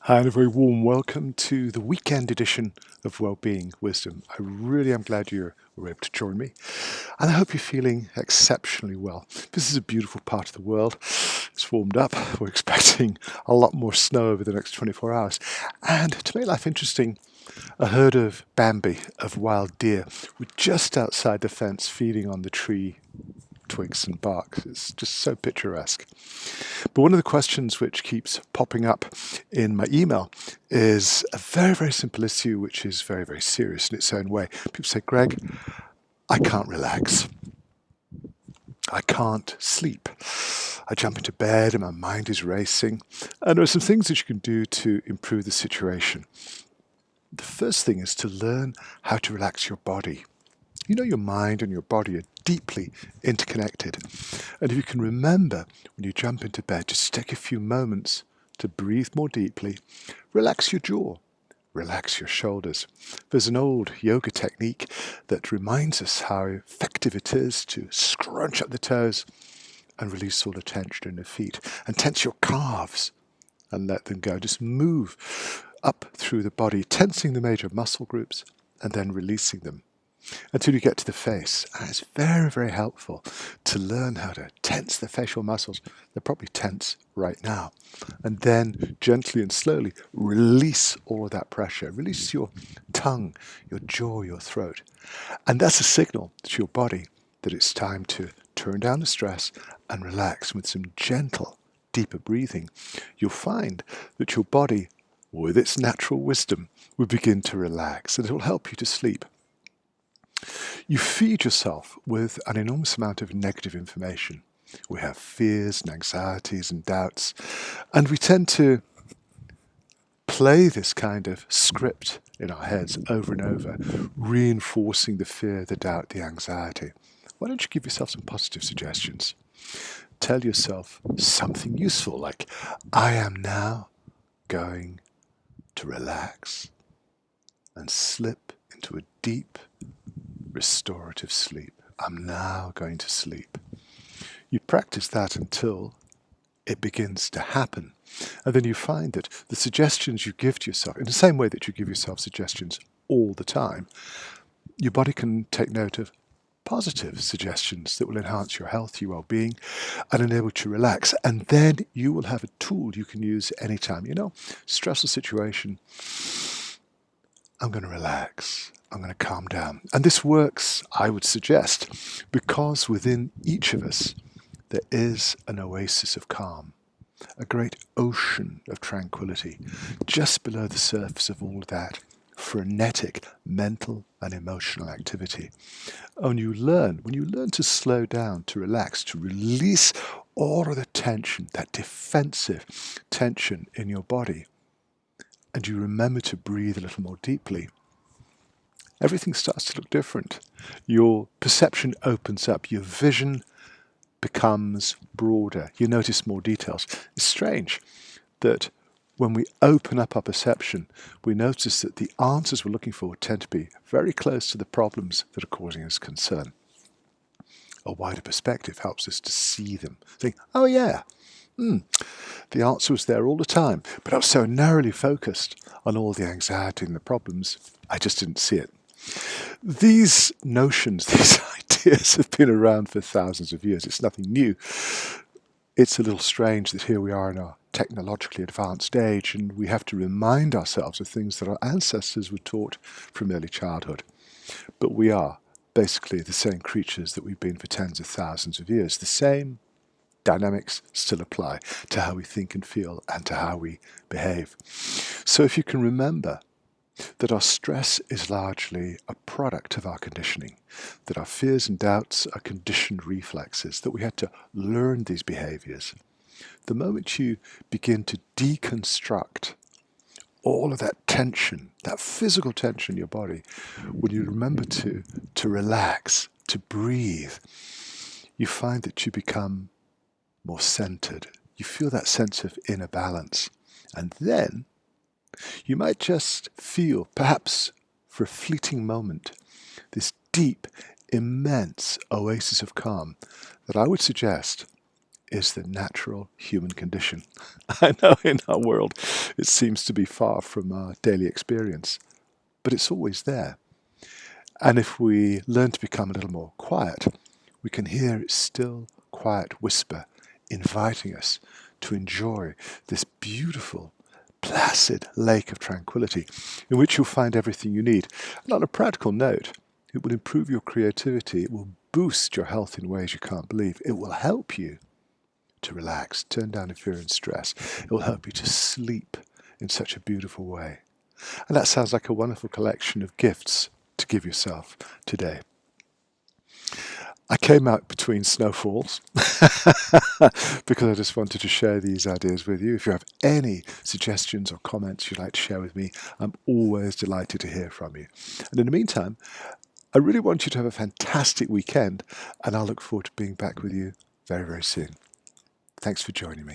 Hi, and a very warm welcome to the weekend edition of Wellbeing Wisdom. I really am glad you were able to join me, and I hope you're feeling exceptionally well. This is a beautiful part of the world. It's warmed up. We're expecting a lot more snow over the next 24 hours. And to make life interesting, a herd of Bambi, of wild deer, were just outside the fence feeding on the tree twigs and bark. It's just so picturesque. But one of the questions which keeps popping up in my email is a very, very simple issue which is very, very serious in its own way. People say, Greg, I can't relax. I can't sleep. I jump into bed and my mind is racing. And there are some things that you can do to improve the situation. The first thing is to learn how to relax your body. You know, your mind and your body are deeply interconnected. And if you can remember when you jump into bed, just take a few moments to breathe more deeply, relax your jaw, relax your shoulders. There's an old yoga technique that reminds us how effective it is to scrunch up the toes and release all the tension in the feet, and tense your calves and let them go. Just move up through the body, tensing the major muscle groups and then releasing them until you get to the face. And it's very, very helpful to learn how to tense the facial muscles. They're probably tense right now. And then gently and slowly release all of that pressure. Release your tongue, your jaw, your throat. And that's a signal to your body that it's time to turn down the stress and relax. With some gentle, deeper breathing, you'll find that your body, with its natural wisdom, will begin to relax, and it will help you to sleep. You feed yourself with an enormous amount of negative information. We have fears and anxieties and doubts, and we tend to play this kind of script in our heads over and over, reinforcing the fear, the doubt, the anxiety. Why don't you give yourself some positive suggestions? Tell yourself something useful like, I am now going to relax and slip into a deep, restorative sleep. I'm now going to sleep. You practice that until it begins to happen. And then you find that the suggestions you give to yourself, in the same way that you give yourself suggestions all the time, your body can take note of positive suggestions that will enhance your health, your well-being, and enable you to relax. And then you will have a tool you can use anytime. You know, stressful situation, I'm going to relax. I'm going to calm down. And this works, I would suggest, because within each of us there is an oasis of calm, a great ocean of tranquility, just below the surface of all that frenetic mental and emotional activity. And when you learn to slow down, to relax, to release all of the tension, that defensive tension in your body, and you remember to breathe a little more deeply, everything starts to look different. Your perception opens up, your vision becomes broader, you notice more details. It's strange that when we open up our perception, we notice that the answers we're looking for tend to be very close to the problems that are causing us concern. A wider perspective helps us to see them, think, oh yeah, the answer was there all the time, but I was so narrowly focused on all the anxiety and the problems, I just didn't see it. These notions, these ideas have been around for thousands of years. It's nothing new. It's a little strange that here we are in our technologically advanced age and we have to remind ourselves of things that our ancestors were taught from early childhood. But we are basically the same creatures that we've been for tens of thousands of years. The same dynamics still apply to how we think and feel and to how we behave. So if you can remember that our stress is largely a product of our conditioning, that our fears and doubts are conditioned reflexes, that we had to learn these behaviors. The moment you begin to deconstruct all of that tension, that physical tension in your body, when you remember to relax, to breathe, you find that you become more centered. You feel that sense of inner balance. And then you might just feel, perhaps for a fleeting moment, this deep, immense oasis of calm that I would suggest is the natural human condition. I know in our world it seems to be far from our daily experience, but it's always there. And if we learn to become a little more quiet, we can hear its still, quiet whisper inviting us to enjoy this beautiful, placid lake of tranquility in which you'll find everything you need. And on a practical note, it will improve your creativity, it will boost your health in ways you can't believe, it will help you to relax, turn down your fear and stress, it will help you to sleep in such a beautiful way. And that sounds like a wonderful collection of gifts to give yourself today. I came out between snowfalls because I just wanted to share these ideas with you. If you have any suggestions or comments you'd like to share with me, I'm always delighted to hear from you. And in the meantime, I really want you to have a fantastic weekend, and I'll look forward to being back with you very, very soon. Thanks for joining me.